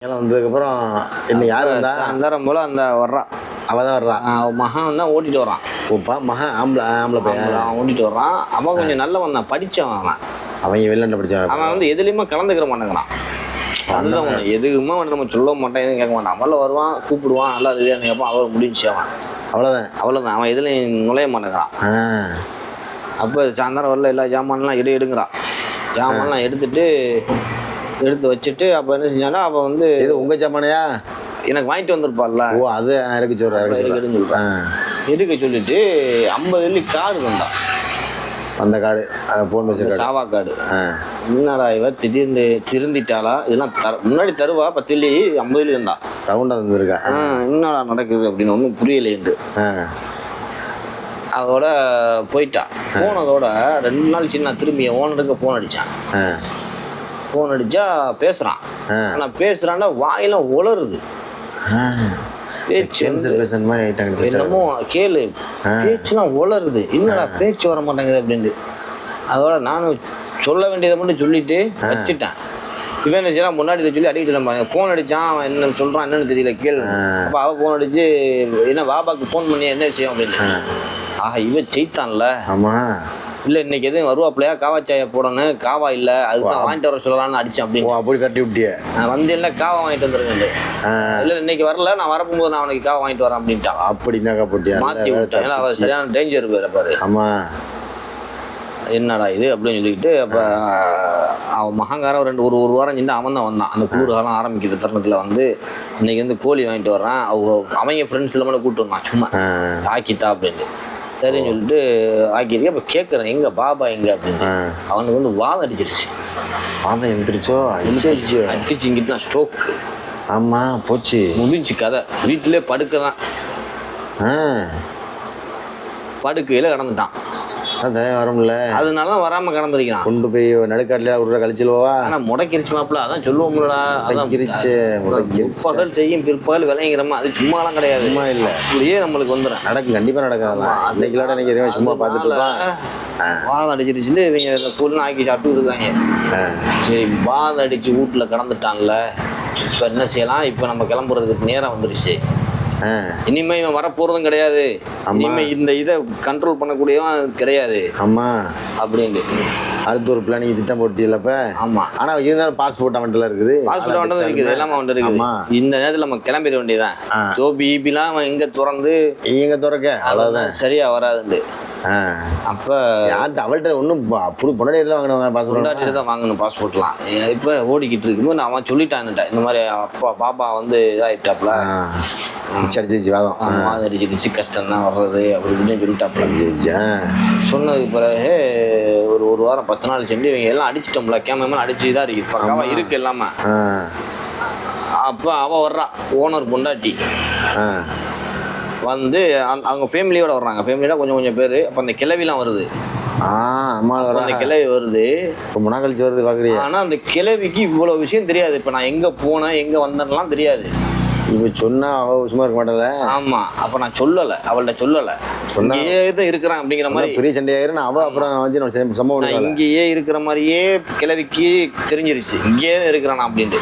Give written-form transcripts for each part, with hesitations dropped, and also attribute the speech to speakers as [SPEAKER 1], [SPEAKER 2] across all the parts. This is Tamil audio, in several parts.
[SPEAKER 1] வந்ததுக்கப்புறம் இன்னும் யார் வந்தா?
[SPEAKER 2] அந்தரம் போல் அந்த வர்றான்.
[SPEAKER 1] அவள் தான் வர்றான்.
[SPEAKER 2] மகன் தான் ஓட்டிட்டு வர்றான்.
[SPEAKER 1] ஓப்பா மகன் ஆம்பளை பையன்
[SPEAKER 2] அவன் ஓட்டிட்டு வர்றான். அவன் கொஞ்சம் நல்லவன் தான், படித்தவன் அவன்.
[SPEAKER 1] அவங்க வெளிநாட்டில் படித்தவன்.
[SPEAKER 2] அவன் வந்து எதுலேயுமே கலந்துக்கிற மாட்டேங்கிறான். அதுதான் ஒன்று, எதுக்குமே வந்து நம்ம சொல்ல மாட்டேன், எதுவும் கேட்க மாட்டான். அவள வருவான், கூப்பிடுவான், நல்லா இருக்குன்னு கேட்பான். அவர் முடிஞ்சு அவன் அவ்வளோதான். அவன் எதுலையும் நுழைய மாட்டேங்கிறான். அப்போ சாயந்தரம் வரல எல்லா ஜாமான்லாம் எடுங்கிறான். ஜாமான்லாம் எடுத்து வச்சுட்டு அப்போ என்ன செஞ்சானா, அப்போ வந்து
[SPEAKER 1] இது உங்கள் ஜாமானையா
[SPEAKER 2] எனக்கு வாங்கிட்டு வந்திருப்பாள்ல.
[SPEAKER 1] ஓ அது எனக்கு சொல்கிறேன்.
[SPEAKER 2] எடுக்க சொல்லிட்டு 50 வெள்ளி காடு வந்தான்.
[SPEAKER 1] அந்த காடு அதை போன் வச்சு
[SPEAKER 2] சாவா காடு. என்னடா இவ திடீர்னு திருந்திட்டாளா? இதெல்லாம் முன்னாடி தருவா 10 வெள்ளி 50 வெள்ளி இருந்தா
[SPEAKER 1] சவுண்டாக வந்துருக்கா.
[SPEAKER 2] என்னடா நடக்குது அப்படின்னு ஒன்றும் புரியலையேண்டு. அதோட போயிட்டா. போனதோட 2 நாள் சின்ன திரும்பி ஓனருக்கு ஃபோன் அடித்தான். ஃபோன் அடித்தா பேசுகிறான். ஆனால் பேசுகிறான்னா வாயெல்லாம் உளருது. பேச்சு என்னமோ கேளு, பேச்சுலாம் உளருது. என்னடா பேச்சு வர மாட்டேங்குது அப்படின்ட்டு. அதோட நானும் சொல்ல வேண்டியதை மட்டும் சொல்லிட்டு வச்சுட்டேன். இவன் என்ன முன்னாடி சொல்லி அடிக்கிட்டு நம்ம ஃபோன் அடித்தான். அவன் என்ன சொல்கிறான் என்னன்னு தெரியல, கேளு. அப்போ அவள் ஃபோன் அடித்து என்ன பாபாவுக்கு ஃபோன் பண்ணி என்ன விஷயம் அப்படின்னு. இவன் செய்தான்ல.
[SPEAKER 1] ஆமாம்
[SPEAKER 2] இல்லை இன்னைக்கு எதுவும் வருவாப்பிலையா, காவா சாயை போடணும். காவா இல்லை, அதுதான் வாங்கிட்டு வர சொல்லலாம்னு அடித்தேன். அப்படின்னு
[SPEAKER 1] அப்படி கட்டி விட்டிய.
[SPEAKER 2] நான் வந்து இல்லை காவா வாங்கிட்டு வந்துருக்கேன். இல்லை இன்னைக்கு வரல, நான் வரப்போகும்போது நான் அவனுக்கு காவா வாங்கிட்டு வரேன் அப்படின்ட்டான்.
[SPEAKER 1] அப்படின்னாக்கா போட்டியா?
[SPEAKER 2] மாற்றி விட்டேன். ஏன்னா அவள் சரியான டேஞ்சர் பேர் பாரு.
[SPEAKER 1] ஆமாம்
[SPEAKER 2] என்னடா இது அப்படின்னு சொல்லிக்கிட்டு அப்போ அவன் மகங்காரன் ஒரு வாரம் சின்ன அவன் தான் வந்தான். அந்த குளிர்காலம் ஆரம்பிக்கிற தருணத்தில் வந்து இன்னைக்கு வந்து கோழி வாங்கிட்டு வர்றான். அவங்க ஃப்ரெண்ட்ஸில் மட்டும் கூப்பிட்டு வந்தான் சும்மா ஆக்கித்தா அப்படின்ட்டு. சரின்னு சொல்லிட்டு ஆக்கியிருக்கு. அப்போ கேட்குறேன் எங்கே பாபா எங்கே அப்படின்னு. அவனுக்கு வந்து வாதம் அடிச்சிருச்சு.
[SPEAKER 1] வாதம் எழுந்திரிச்சோ
[SPEAKER 2] அடிச்சுங்கிட்டு நான் ஸ்ட்ரோக்கு.
[SPEAKER 1] ஆமாம் போச்சு,
[SPEAKER 2] முடிஞ்சு கதை. வீட்டிலே படுக்க தான், படுக்கையில் கிடந்துட்டான்.
[SPEAKER 1] அதான் வரும்ல,
[SPEAKER 2] அதனால தான் வராமல் கிடந்துருக்கான்.
[SPEAKER 1] கொண்டு போய் நடுக்காட்டில் ஒரு கழிச்சிடுவா.
[SPEAKER 2] ஆனால் முடக்கிருச்சு மாப்பிள்ள. அதான் சொல்லுவோம்லடா, அதான் முற்பகல் செய்யும் பிற்பகல் விளையுங்கிறமா. அது சும்மாலாம் கிடையாது,
[SPEAKER 1] சும்மா இல்லை.
[SPEAKER 2] இப்படியே நம்மளுக்கு வந்துடும்.
[SPEAKER 1] நடக்கும், கண்டிப்பாக நடக்காது. அன்னைக்குலாம் நினைக்கிறேன் சும்மா பார்த்துட்டு
[SPEAKER 2] வாதம் அடிச்சிருச்சுட்டு இவங்க இந்த பொருள் ஆக்கி சாப்பிட்டு இருக்காங்க. சரி வாதம் அடித்து வீட்டில் கிடந்துட்டான்ல, இப்போ என்ன செய்யலாம்? இப்போ நம்ம கிளம்புறதுக்கு நேரம் வந்துருச்சு. இனிமே இவன் வரப்போறதும் கிடையாது. இனிமே இந்த இதை கண்ட்ரோல் பண்ணக்கூடியவன் கிடையாது.
[SPEAKER 1] ஆமா
[SPEAKER 2] அப்படின்ட்டு
[SPEAKER 1] அடுத்து ஒரு பிளானிங் திட்டம் போட்டியில்லப்ப.
[SPEAKER 2] ஆமா,
[SPEAKER 1] ஆனா இருந்தாலும் பாஸ்போர்ட் அவன்ல இருக்குது,
[SPEAKER 2] பாஸ்போர்ட் அவன்ல இருக்குது, எல்லாமே அவன்ல இருக்குது. இந்த நேரத்துல நம்ம கிளம்பிட வேண்டியதான். ஜோபி ஈபிலாம் அவன் எங்க திறந்து
[SPEAKER 1] எங்க திறக்க அவ்வளவுதான், சரியா
[SPEAKER 2] வராதுண்டு. அப்ப
[SPEAKER 1] அவள்கிட்ட ஒன்றும் புது பொண்டாட்டியில வாங்கினவங்க
[SPEAKER 2] பாஸ்போர்ட் தான் வாங்கணும். பாஸ்போர்ட்லாம் இப்ப ஓடிக்கிட்டு இருக்கும்போது அவன் சொல்லிட்டான்னுட்டா, இந்த மாதிரி அப்பா பாப்பா வந்து இதாயிட்டாப்ல, வாதம் அடிச்சிருச்சு, கஷ்டம் தான் வர்றது அப்படி இப்படின்னு சொல்லிட்டாப்ல. சொன்னதுக்கு பிறகு ஒரு வாரம் 10 நாள் சென்று இவங்க எல்லாம் அடிச்சிட்டோம்ல, கேமரா அடிச்சு தான் இருக்கு, பக்காவா இருக்கு எல்லாமே. அப்ப அவ வர்றா, ஓனர் பொண்டாட்டி வந்து அவங்க ஃபேமிலியோட வர்றாங்க. ஃபேமிலியோட கொஞ்சம் பேர். அப்போ அந்த கிளவிலாம் வருது. அந்த கிளவி வருது,
[SPEAKER 1] ரொம்ப நாள் கழிச்சு வருது பார்க்குறீங்க.
[SPEAKER 2] ஆனால் அந்த கிளவிக்கு இவ்வளோ விஷயம் தெரியாது. இப்போ நான் எங்கே போனேன் எங்கே வந்தேன்லாம் தெரியாது.
[SPEAKER 1] இப்போ சொன்னா அவள் சும்மா இருக்க மாட்டல.
[SPEAKER 2] ஆமா, அப்போ நான் சொல்லலை, அவள்கிட்ட சொல்லலை. இங்கேயே தான் இருக்கிறான் அப்படிங்கிற மாதிரி
[SPEAKER 1] பெரிய சண்டையாயிரும். அவள் அப்புறம் வந்து சம்பவம்
[SPEAKER 2] இங்கேயே இருக்கிற மாதிரியே கிளவிக்கு தெரிஞ்சிருச்சு, இங்கேயே தான் இருக்கிறான் அப்படின்ட்டு.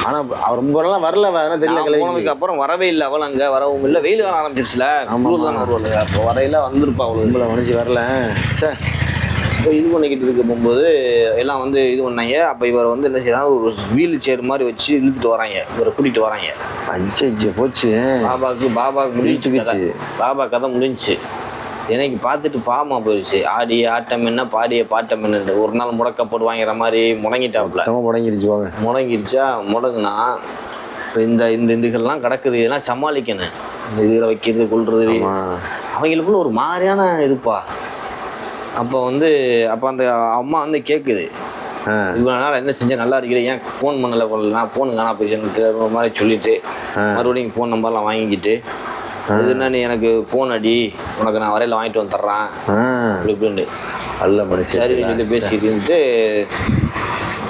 [SPEAKER 1] ஆனால் அவர் ரொம்ப நாளாக வரல, தெரியல.
[SPEAKER 2] போனதுக்கு அப்புறம் வரவே இல்லை. அவள் அங்கே வரவும் இல்லை. வெயில் காலம் ஆரம்பிச்சிருச்சுல, தான் வருவாள். அப்போ வரையில வந்திருப்பா. அவ்வளோ நம்மளை மனுச்சு வரல. சார் இப்போ இது பண்ணிக்கிட்டு இருக்க போகும்போது எல்லாம் வந்து இது பண்ணாங்க. அப்போ இவர் வந்து என்ன செய்யறாங்க, ஒரு வீல் சேர் மாதிரி வச்சு இழுத்துட்டு வராங்க, இவரை கூட்டிகிட்டு வராங்க.
[SPEAKER 1] அஞ்சு போச்சு.
[SPEAKER 2] பாபாவுக்கு முடிஞ்சுக்கிச்சு. பாபா கதை முடிஞ்சிச்சு. எனக்கு பார்த்துட்டு பாவமாக போயிடுச்சு. ஆடி ஆட்டம் என்ன, பாடிய பாட்டம் என்ன, ஒரு நாள் முடக்கப்படுவாங்கிற மாதிரி முடங்கிட்டாப்புல. முடங்கிடுச்சா? முடங்குனா இப்போ இந்த இதுகள்லாம் கிடக்குது, இதெல்லாம் சமாளிக்கணும். இந்த இதில் வைக்கிறது கொள்வது அவங்களுக்குள்ள ஒரு மாதிரியான இதுப்பா. அப்போ வந்து அந்த அம்மா வந்து கேட்குது, இவ்வளோ நாள் என்ன செஞ்சேன், நல்லா இருக்கிறேன், ஏன் ஃபோன் பண்ணலை, நான் ஃபோன் காணா போயிடுச்சு ஒரு மாதிரி சொல்லிட்டு மறுபடியும் ஃபோன் நம்பர்லாம் வாங்கிக்கிட்டு, இதுனா நீ எனக்கு ஃபோன் அடி, உனக்கு நான் வரையில் வாங்கிட்டு வந்துடுறேன் அப்படி இப்படின்ட்டு
[SPEAKER 1] நல்ல மனுஷன்
[SPEAKER 2] சரி சொல்லி பேசிக்கிட்டு இருந்துட்டு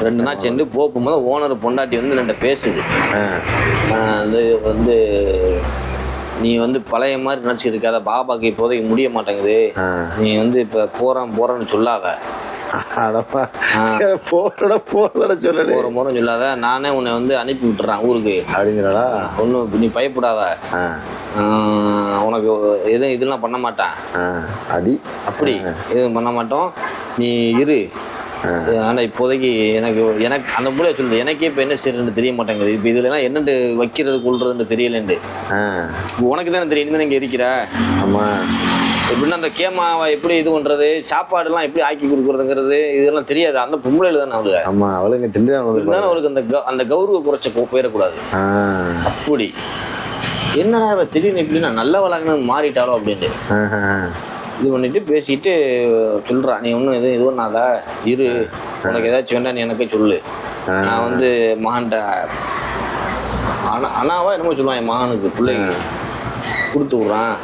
[SPEAKER 2] 2 நாள் சென்று போகும்போது ஓனர் பொண்டாட்டி வந்து 2 பேசுது. அது வந்து நீ வந்து பழைய மாதிரி நினச்சிட்டு இருக்காத, பாபாக்கு இப்போதைக்கு முடிய மாட்டேங்குது, நீ வந்து இப்போ போகிறேன்னு சொல்லாத,
[SPEAKER 1] அடப்பா போற சொல்லு
[SPEAKER 2] ஒரு முறை சொல்லாத, நானே உன்னை வந்து அனுப்பி விட்டுறேன் ஊருக்கு
[SPEAKER 1] அப்படிங்கிறடா.
[SPEAKER 2] ஒன்றும் நீ பயப்படாத, உனக்கு எதுவும் இதெல்லாம் பண்ண மாட்டேன்
[SPEAKER 1] அடி
[SPEAKER 2] அப்படி எதுவும் பண்ண மாட்டோம், நீ இரு. ஆனால் இப்போதைக்கு எனக்கு அந்த மூலையை சொல்லுது, எனக்கே இப்போ என்ன செய்யறதுன்னு தெரிய மாட்டேங்குது. இப்போ இதுலலாம் என்னென்று வைக்கிறது கொள்றதுன்னு தெரியலண்டு. உனக்கு தானே தெரியும், இன்னும் இங்கே இருக்கிற.
[SPEAKER 1] ஆமாம்,
[SPEAKER 2] எப்படின்னா அந்த கேமாவை எப்படி இது பண்ணுறது, சாப்பாடுலாம் எப்படி ஆக்கி கொடுக்குறதுங்கிறது இதெல்லாம் தெரியாது. அந்த பொம்பளையில் தானே அவளுக்கு.
[SPEAKER 1] ஆமாம், அவளுக்கு தெரிஞ்சுதான்
[SPEAKER 2] அவளுக்கு அந்த கௌரவ குறைச்ச போயிடக்கூடாது. அப்படி என்னடா இவ திடீர்னு எப்படின்னா நல்ல வளர்க்கணும் மாறிட்டாலோ அப்படின்ட்டு இது பண்ணிட்டு பேசிட்டு சொல்றா, நீ ஒன்றும் எதுவும் இது பண்ணாத, இரு, உனக்கு ஏதாச்சும் வேண்டாம் நீ எனக்கே சொல்லு, நான் வந்து மகன்கிட்ட அண்ணாவா என்னமோ சொல்லுவான், என் மகனுக்கு பிள்ளைங்க கொடுத்து விட்றான்,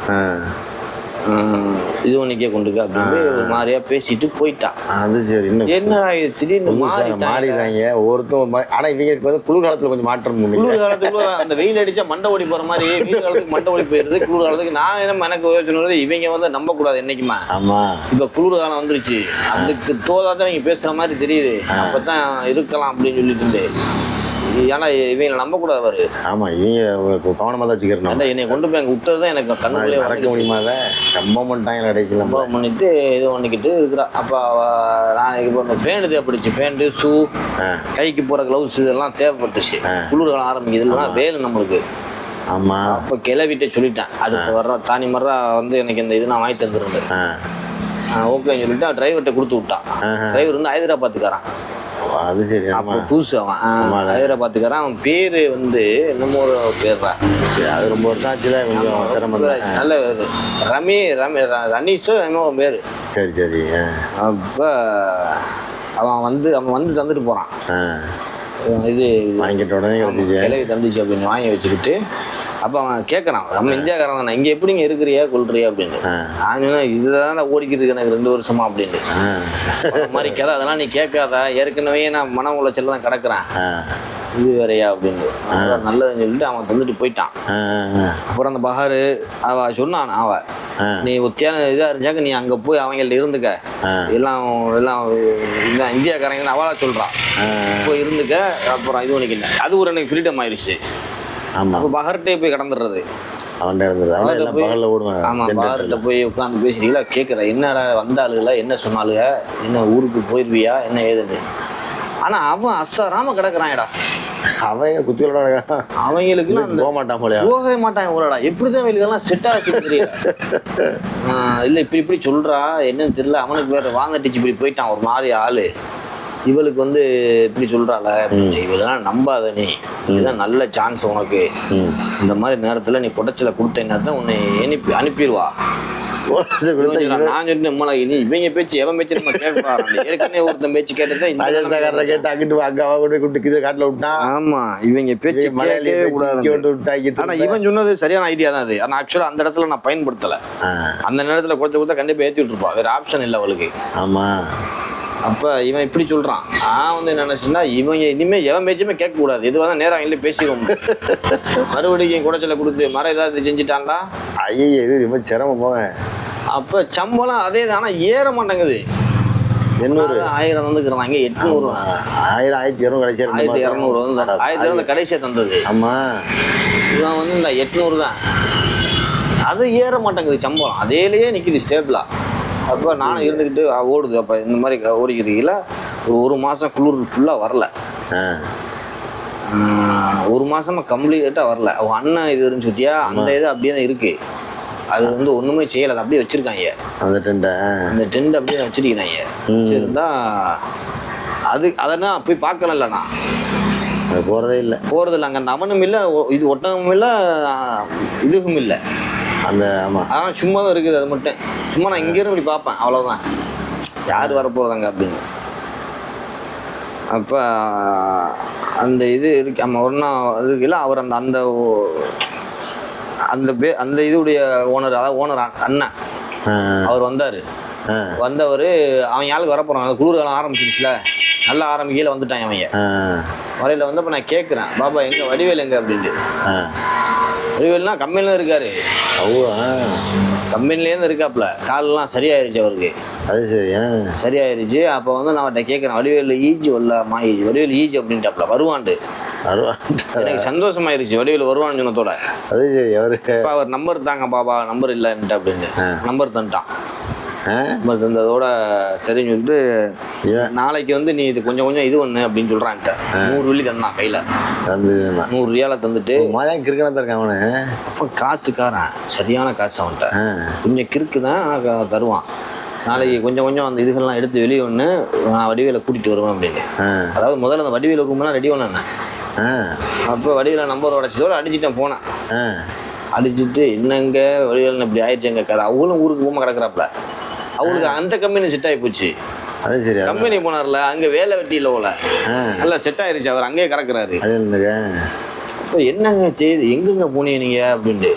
[SPEAKER 2] இது ஒன்றைக்கே கொண்டுக்க அப்படின்னு ஒரு மாதிரியா பேசிட்டு போயிட்டான்.
[SPEAKER 1] அது சரி.
[SPEAKER 2] என்னடா இது திடீர்னு
[SPEAKER 1] மாறிடுறாங்க ஒருத்தவங்க. ஆனால் இவங்களுக்கு வந்து குளிர்காலத்தில் கொஞ்சம் மாற்றம்.
[SPEAKER 2] குளிர் காலத்துக்குள்ள அந்த வெயில் அடிச்சா மண்டை ஓடி போற மாதிரி வெயில் காலத்துக்கு மண்டை ஓடி போயிடுது. குளிர் காலத்துக்கு நான் என்ன எனக்கு யோசனை, இவங்க வந்து நம்ப கூடாது என்னைக்குமா.
[SPEAKER 1] ஆமா,
[SPEAKER 2] இப்ப குளிர் காலம் வந்துருச்சு, அதுக்கு தோதாதான் இவங்க பேசுற மாதிரி தெரியுது, அப்பதான் இருக்கலாம் அப்படின்னு சொல்லிட்டு. ஏன்னா இவங்களை நம்ப கூடாது பாரு.
[SPEAKER 1] ஆமா, இவங்க கவனமா தான் வச்சுக்கிறேன்.
[SPEAKER 2] என்னை கொண்டு போய் அங்கே விட்டதுதான் எனக்கு கண்ணுக்குள்ளே
[SPEAKER 1] நடக்க முடியுமாத சம்பவம் பண்ணிட்டாங்க. கடைசியில்
[SPEAKER 2] சம்பவம் பண்ணிட்டு இது பண்ணிக்கிட்டு இருக்கிறா. அப்போ நான் இப்போ இந்த பேண்ட் தேவைப்பட்டுச்சு, பேண்ட்டு ஷூ, கைக்கு போகிற க்ளவுஸ் இதெல்லாம் தேவைப்பட்டுச்சு. குளிர்காலம் ஆரம்பிக்குது, இதெல்லாம் வேணும் நம்மளுக்கு.
[SPEAKER 1] ஆமா,
[SPEAKER 2] அப்போ கிளவிட்ட சொல்லிட்டேன், அடுத்து வர்ற தானி மர்றா வந்து எனக்கு இந்த இது நான் வாங்கி தந்துருந்தேன். ஓகேன்னு சொல்லிட்டு டிரைவர்கிட்ட கொடுத்து விட்டான். டிரைவர் வந்து ஹைதராபாத்துக்காரான்.
[SPEAKER 1] அது சரி.
[SPEAKER 2] அப்போ புதுசு அவன் ஹைதராபாத்துக்காரன். அவன் பேரு வந்து என்னமோ ஒரு பேர்றா,
[SPEAKER 1] அது ரொம்ப வருஷம் ஆச்சுல, கொஞ்சம் சிரமம்.
[SPEAKER 2] நல்ல ரனீஷோ என்னமோ பேரு.
[SPEAKER 1] சரி சரி.
[SPEAKER 2] அப்போ அவன் வந்து தந்துட்டு போறான். இது
[SPEAKER 1] வாங்கிட்ட உடனே
[SPEAKER 2] கிளவி தந்துச்சு அப்படின்னு வாங்கி வச்சுக்கிட்டு. அப்போ அவன் கேட்குறான், நம்ம இந்தியாக்காரன் தானே, இங்கே எப்படிங்க இருக்கிறியா கொள்றியா அப்படின்னு. நான் இதுதான் ஓடிக்கிறதுக்கு எனக்கு 2 வருஷமா அப்படின்னு மாதிரி கதை. அதெல்லாம் நீ கேட்காத, ஏற்கனவே நான் மன உளைச்சல் தான் கிடக்குறேன், இது வேறையா அப்படின்னு. நல்லதுன்னு சொல்லிட்டு அவன் தந்துட்டு போயிட்டான். அப்புறம் அந்த பஹாரு அவ சொன்னான், நீ ஒத்தியான இதாக இருந்துச்சாக்க நீ அங்கே போய் அவங்கள்ட்ட இருந்துக்க, எல்லாம் இந்தியாக்காரங்க அவளா சொல்கிறான், போய் இருந்துக்க. அப்புறம் இது பண்ணிக்கிட்டேன். அது ஒரு எனக்கு ஃப்ரீடம் ஆயிடுச்சு. அப்போ பஹர்கிட்டே போய் கடந்துடுறது. ஆமா, பஹர்கிட்ட போய் உட்காந்து பேசுறீங்களா, கேட்குற என்னடா வந்த ஆளுகளா என்ன சொன்னாலுங்க, என்ன ஊருக்கு போயிருவியா என்ன ஏதுன்னு. ஆனா அவன் அசாராம கிடக்குறான்டா.
[SPEAKER 1] அவங்க குத்தியோட
[SPEAKER 2] அவங்களுக்கு
[SPEAKER 1] போக மாட்டான் போல,
[SPEAKER 2] போகவே மாட்டாங்க போலடா. எப்படிதான் அவங்களுக்கெல்லாம் செட் ஆச்சு தெரியல. இல்லை இப்படி சொல்றா என்னன்னு தெரியல. அவனுக்கு வேற வாங்கட்டிச்சு இப்படி போயிட்டான் ஒரு மாதிரி ஆளு. இவளுக்கு வந்து இப்படி சொல்றாள, இவளெல்லாம் நம்பாத, நீ இதுதான் நல்ல சான்ஸ் உனக்கு, இந்த மாதிரி நேரத்துல நீ குடைச்சல கொடுத்தேன்னா தான் உன்னை அனுப்பிடுவா. நான் சொன்னேன், இவங்க பேச்சு எவன் பேச்சு நம்ம கேட்கக்கூடாது. ஏற்கனவே ஒருத்தன் பேச்சு கேட்டதான்
[SPEAKER 1] கேட்டு அங்கிட்டு அக்காவா கொண்டு கூட்டு காட்டுல விட்டான்.
[SPEAKER 2] ஆமா, இவங்க பேச்சு கேட்கவே கூடாது. ஆனா இவன் சொன்னது சரியான ஐடியா தான் அது. ஆனா ஆக்சுவலா அந்த இடத்துல நான் பயன்படுத்தல. அந்த நேரத்துல கொஞ்சம் கொடுத்தா கண்டிப்பா ஏற்றி விட்டுருப்பா, வேற ஆப்ஷன் இல்லை அவளுக்கு.
[SPEAKER 1] ஆமா,
[SPEAKER 2] அப்போ இவன் இப்படி சொல்கிறான். நான் வந்து நினச்சின்னா இவங்க இனிமேல் எவன் பேச்சுமே கேட்கக்கூடாது, எதுவாக தான் நேரம் அவங்களே பேசிடுவோம். மறுபடியும் குடைச்சலை கொடுத்து மரம் ஏதாவது செஞ்சுட்டான்டா,
[SPEAKER 1] ஐயோ இது ரொம்ப சிரமம் போங்க.
[SPEAKER 2] அப்போ சம்பளம் அதே தான், ஆனால் ஏற மாட்டேங்குது. 800 1000 வந்துக்கிறாங்க, 800
[SPEAKER 1] 1000 1200 கடைசியாக
[SPEAKER 2] 1200 வந்து 1200 கடைசியாக தந்தது.
[SPEAKER 1] ஆமாம்,
[SPEAKER 2] இவன் வந்து இந்த 800 தான், அது ஏற மாட்டேங்குது சம்பளம், அதேலேயே நிற்கிது ஸ்டேபிளாக. அப்போ நானும் இருந்துக்கிட்டு ஓடுது. அப்போ இந்த மாதிரி ஓடிக்கிறீங்கள ஒரு மாதம் குளிர் ஃபுல்லாக வரல, 1 மாதமாக கம்ப்ளீட்டாக வரல. அவங்க அண்ணன் இது இருந்துச்சு பற்றியா, அந்த இது அப்படியே தான் இருக்குது. அது வந்து ஒன்றுமே செய்யலை, அது அப்படியே வச்சுருக்காங்க. அந்த டென்ட் அப்படியே வச்சுருக்கிறாங்க. வச்சுருந்தா அதெல்லாம் போய் பார்க்கல, நான்
[SPEAKER 1] போகிறதே இல்லை.
[SPEAKER 2] அங்கே அந்த அவனும் இல்லை, இது ஒட்டகமும் இல்லை, இதுவும் இல்லை
[SPEAKER 1] அந்த. ஆமாம்,
[SPEAKER 2] ஆனால் சும்மா தான் இருக்குது. அது மட்டும் சும்மா நான் இங்கேருந்து இப்படி பார்ப்பேன், அவ்வளோதான். யார் வரப்போகிறாங்க அப்படின்னு. அப்போ அந்த இது இருக்கு. ஆமாம், ஒரு நாள் இருக்குல்ல, அவர் அந்த அந்த இதுடைய ஓனர், அதாவது ஓனர் அண்ணன் அவர் வந்தார். வந்தவர் அவன் யாருக்கு வரப்போகிறான், அந்த குளிர்காலம் ஆரம்பிச்சிருச்சுல, நல்லா ஆரம்பிக்கையில் வந்துட்டான் அவங்க. வரையில் வந்தப்போ நான் கேட்குறேன், பாபா எங்கே வடிவேல் எங்கே அப்படின்ட்டு. வடிவேல்னா கம்பெனியில் இருக்காரு, கம்பெனிலேருந்து இருக்காப்புல, காலெல்லாம் சரியாயிருச்சு அவருக்கு.
[SPEAKER 1] அது சரி.
[SPEAKER 2] சரியாயிருச்சு. அப்போ வந்து நான் அவர்கிட்ட கேட்குறேன், வடிவேலு ஈஜி வரலாமா, வடிவேலு ஈஜி அப்படின்ட்டாப்ல வருவான்ட்டு. எனக்கு சந்தோஷமாயிருச்சு வடிவேலு வருவான்னு சொன்னதோட.
[SPEAKER 1] அது சரி. அவருக்கு
[SPEAKER 2] அவர் நம்பர் தாங்க பாபா, நம்பர் இல்லைன்ட்டு அப்படின்னு நம்பர் தந்துட்டான். நம்பர் தந்ததோட சரின்னு சொல்லிட்டு நாளைக்கு வந்து நீ இது கொஞ்சம் கொஞ்சம் இது ஒன்று அப்படின்னு சொல்கிறான்ட்ட. 100 வெள்ளி தந்தான் கையில். 100 ரியாலை தந்துட்டு
[SPEAKER 1] மாதிரியா கிறுக்கனா இருக்கான் அவனு.
[SPEAKER 2] அப்போ காசுக்காரன் சரியான காசு அவன்கிட்ட. கொஞ்சம் கிறுக்கு தான், ஆனால் தருவான். நாளைக்கு கொஞ்சம் கொஞ்சம் அந்த இதுகள்லாம் எடுத்து வெளியே ஒன்று நான் வடிவேலை கூட்டிகிட்டு வருவேன் அப்படின்னு. அதாவது முதல்ல அந்த வடிவேல ரூம்லாம் ரெடி பண்ணேன். அப்போ வடிவேல நம்பர் உடச்சதோடு அடிச்சுட்டேன். போனேன் அடிச்சுட்டு என்னங்க வடிவேலன்னு இப்படி ஆயிடுச்சுங்க கதை. அவங்களும் ஊருக்கு போகாமல் கிடக்குறாப்புல. அவங்களுக்கு அந்த கம்பெனி செட் ஆகி போச்சு.
[SPEAKER 1] அது சரி. கம்பெனி
[SPEAKER 2] போனார்ல, அங்கே வேலை வெட்டி இல்லை போல, நல்லா செட் ஆயிருச்சு. அவர் அங்கேயே கிடக்குறாரு. இப்போ என்னங்க செய்யுது, எங்கெங்க போனீங்க நீங்க அப்படின்ட்டு.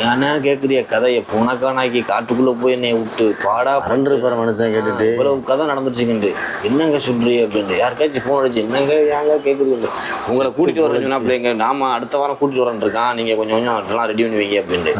[SPEAKER 2] ஏன்னா கேட்குறிய கதையை புனக்கானாக்கி காட்டுக்குள்ளே போய் என்னை விட்டு பாடா
[SPEAKER 1] பண்ற மனுஷன் கேட்டுட்டு
[SPEAKER 2] இவ்வளவு கதை நடந்துருச்சுங்கண்டு என்னங்க சொல்றீ அப்படின்ட்டு. யாருக்காச்சும் ஃபோன் அடிச்சு என்னங்க ஏங்க கேட்குறீங்க, உங்களை கூட்டிகிட்டு வரேன்னு சொன்னா அப்படிங்க. நாம அடுத்த வாரம் கூட்டிகிட்டு வரேன் இருக்கான், நீங்கள் கொஞ்சம் கொஞ்சம் அதெல்லாம் ரெடி பண்ணி வைங்க அப்படின்ட்டு.